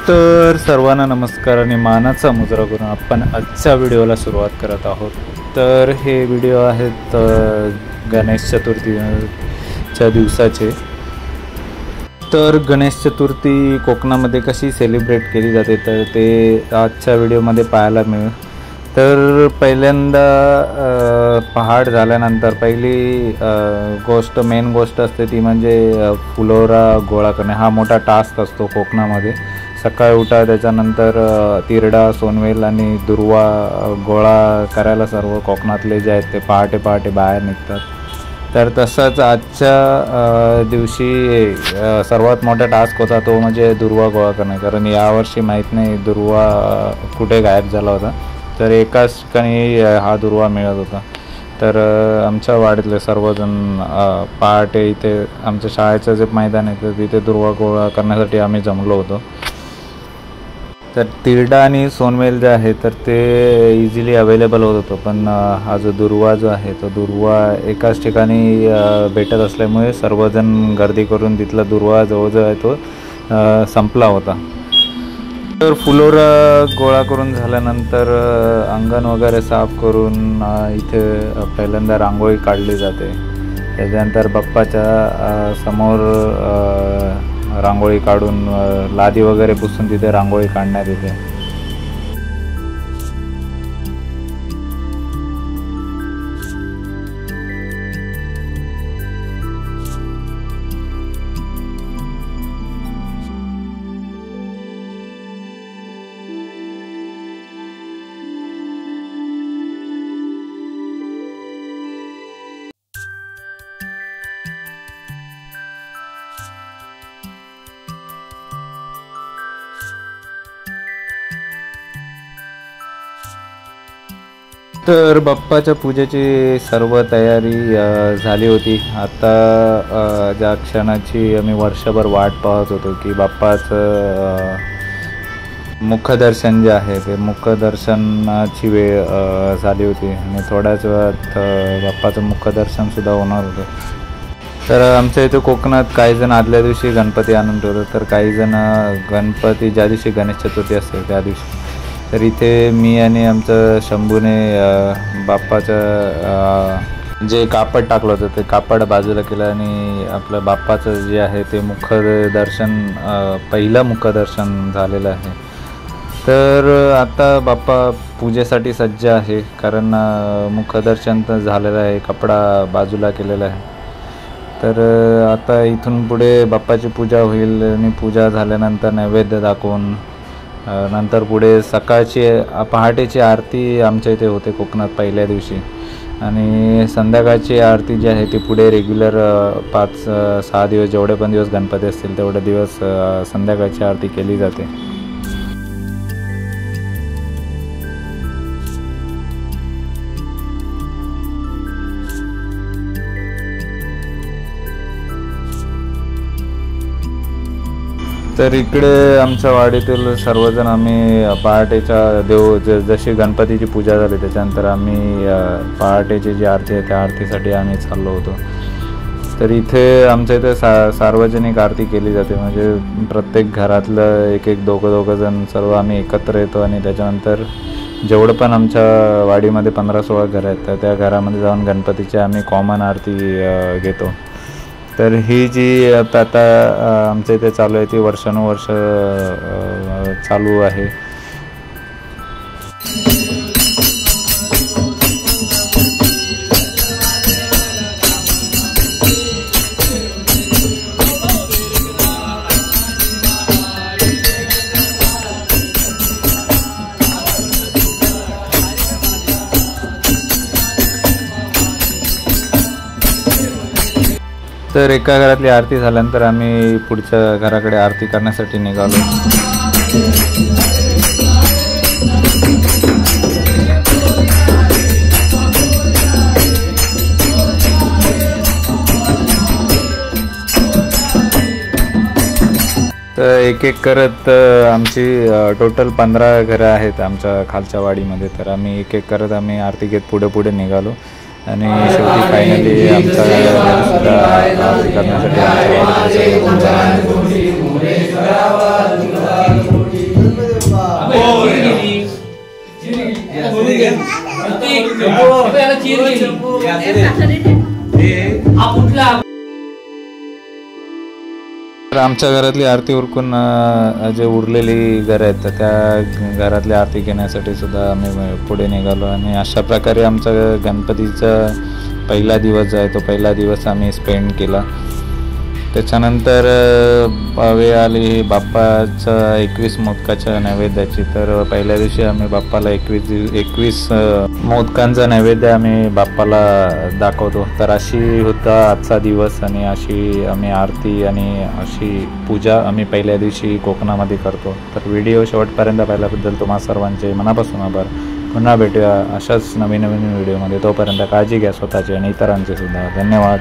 तर सर्वांना नमस्कार आणि मानाचा मुजरा करून आपण आजच्या व्हिडिओला सुरुवात करत आहोत। तर हे व्हिडिओ आहेत गणेश चतुर्थीच्या दिवसाचे। तर गणेश चतुर्थी कोकणामध्ये कशी सेलिब्रेट केली जाते तर ते आजच्या व्हिडिओमध्ये पाहायला मिळेल। तर पहिल्यांदा पहाट झाल्यानंतर पहिली मेन गोष्ट असते ती म्हणजे फुलोरा गोळा करणे। हा मोठा टास्क असतो कोकणामध्ये। सकाळी उठा, त्याच्यानंतर तिरडा, सोनवेल आणि दुर्वा गोळा करायला सर्व कोकणातले जे आहेत ते पहाटे बाहेर निघतात। तर तसंच आजच्या दिवशी सर्वात मोठा टास्क होता तो म्हणजे दुर्वा गोळा करणे, कारण यावर्षी माहीत नाही दुर्वा कुठे गायब झाला होता। तर एकाच ठिकाणी हा दुर्वा मिळत होता। तर आमच्या वाडीतले सर्वजण पहाटे इथे आमच्या शाळेचं जे मैदान आहे तर तिथे दुर्वा गोळा करण्यासाठी आम्ही जमलो होतो। तर तिरडा आणि सोनवेल जे आहे तर ते इझिली अवेलेबल होत होतं, पण हा जो दुर्वा जो आहे तो दुर्वा एकाच ठिकाणी भेटत असल्यामुळे सर्वजण गर्दी करून तिथला दुर्वा जवळजवळ आहे तो संपला होता। तर फुलोरा गोळा करून झाल्यानंतर अंगण वगैरे साफ करून इथे पहिल्यांदा रांगोळी काढली जाते। त्याच्यानंतर बाप्पाच्या समोर रांगोळी काढून लादी वगैरे पुसून तिथे रांगोळी काढण्यात येते। तर बाप्पाच्या पूजेची सर्व तयारी झाली होती। आता ज्या क्षणाची आम्ही वर्षभर वाट पाहत होतो की बाप्पाचं मुखदर्शन जे आहे ते मुखदर्शनाची वेळ झाली होती आणि थोड्याच वेळात बाप्पाचं मुखदर्शनसुद्धा होणार होतं। तर आमच्या इथे कोकणात काही जण आदल्या दिवशी गणपती आणून ठेवतात, तर काही जण गणपती ज्या दिवशी गणेश चतुर्थी असते त्या दिवशी। तर इथे मी आणि आमचं शंभूने बाप्पाचं जे कापड टाकलं होतं ते कापड बाजूला केलं आणि आपलं बाप्पाचं जे आहे ते मुखदर्शन पहिलं मुखदर्शन झालेलं आहे। तर आता बाप्पा पूजेसाठी सज्ज आहे, कारण मुखदर्शन तर झालेलं आहे, कपडा बाजूला केलेला आहे। तर आता इथून पुढे बाप्पाची पूजा होईल आणि पूजा झाल्यानंतर नैवेद्य दाखवून नंतर पुढे सकाळची पहाटेची आरती आमच्या इथे होते कोकणात पहिल्या दिवशी, आणि संध्याकाळची आरती जी आहे ती पुढे रेग्युलर 5-6 दिवस जेवढे पण दिवस गणपती असतील तेवढे दिवस संध्याकाळची आरती केली जाते। तर इकडे आमच्या वाडीतील सर्वजण आम्ही पहाटेच्या जशी गणपतीची पूजा झाली त्याच्यानंतर आम्ही पहाटेची जी आरती आहे त्या आरतीसाठी आम्ही चाललो होतो। तर इथे आमच्या इथे सार्वजनिक आरती केली जाते, म्हणजे प्रत्येक घरातलं एक दोघं जण सर्व आम्ही एकत्र येतो आणि त्याच्यानंतर जेवढं पण आमच्या वाडीमध्ये 15-16 घरं आहेत तर त्या घरामध्ये जाऊन गणपतीची आम्ही कॉमन आरती घेतो। तर ही जी आता आमच्या इथे चालू आहे ती वर्षानुवर्ष चालू आहे। तर एका घरातली आरती झाल्यानंतर आम्ही पुढच्या घराकडे आरती करण्यासाठी निघालो। तर एक करत आमची टोटल 15 घरं आहेत आमच्या खालच्या वाडीमध्ये। तर आम्ही एक करत आम्ही आरती घेत पुढे निघालो आणि शेवटी फायनली आमचा सुद्धा आरती करण्यासाठी आमच्या वाडीत तर आमच्या घरातली आरती उरकून जे उरलेली घरं आहेत तर त्या घरातली आरती घेण्यासाठी सुद्धा आम्ही पुढे निघालो आणि अशा प्रकारे आमचा गणपतीचा पहिला दिवस जो आहे तो पहिला दिवस आम्ही स्पेंड केला. त्याच्यानंतर वेळ आली बाप्पाच्या 21 मोदकाच्या नैवेद्याची. तर पहिल्या दिवशी आम्ही बाप्पाला 21 मोदकांचा नैवेद्य आम्ही बाप्पाला दाखवतो. तर अशी होता आजचा दिवस आणि अशी आम्ही आरती आणि अशी पूजा आम्ही पहिल्या दिवशी कोकणामध्ये करतो. तर व्हिडिओ शेवटपर्यंत पाहिल्याबद्दल तुम्हा सर्वांचे मनापासून आभार. पुन्हा भेटूया अशाच नवीन व्हिडिओमध्ये. तोपर्यंत काळजी घ्या स्वतःची आणि इतरांची सुद्धा. धन्यवाद.